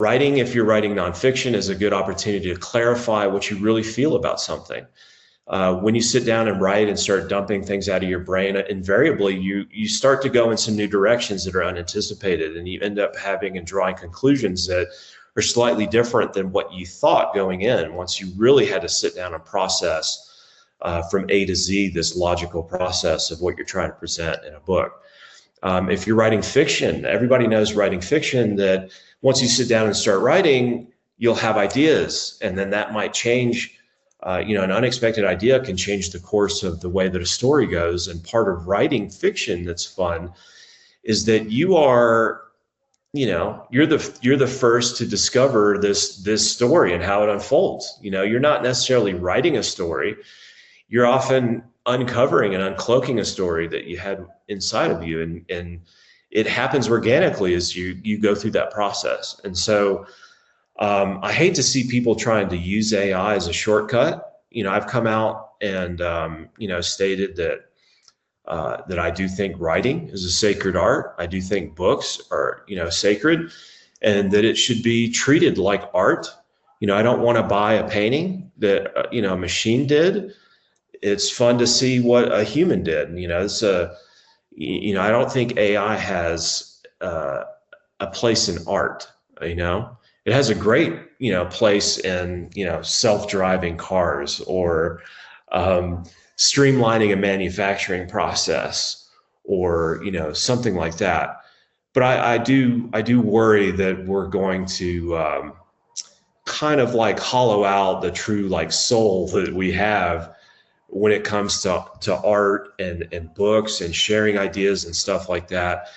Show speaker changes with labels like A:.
A: Writing, if you're writing nonfiction, is a good opportunity to clarify what you really feel about something. When you sit down and write and start dumping things out of your brain, invariably you start to go in some new directions that are unanticipated, and you end up having and drawing conclusions that are slightly different than what you thought going in, once you really had to sit down and process from A to Z this logical process of what you're trying to present in a book. If you're writing fiction, everybody knows writing fiction that once you sit down and start writing, you'll have ideas, and then that might change. An unexpected idea can change the course of the way that a story goes. And part of writing fiction that's fun is that you're the first to discover this story and how it unfolds. You're not necessarily writing a story. You're often uncovering and uncloaking a story that you had inside of you, and it happens organically as you go through that process. And so I hate to see people trying to use AI as a shortcut. I've come out and stated that I do think writing is a sacred art. I do think books are sacred, and that it should be treated like art. I don't want to buy a painting that a machine did. It's fun to see what a human did. I don't think AI has a place in art. It has a great, place in, self-driving cars, or streamlining a manufacturing process, or, something like that. But I do worry that we're going to kind of like hollow out the true soul that we have when it comes to art and books and sharing ideas and stuff like that.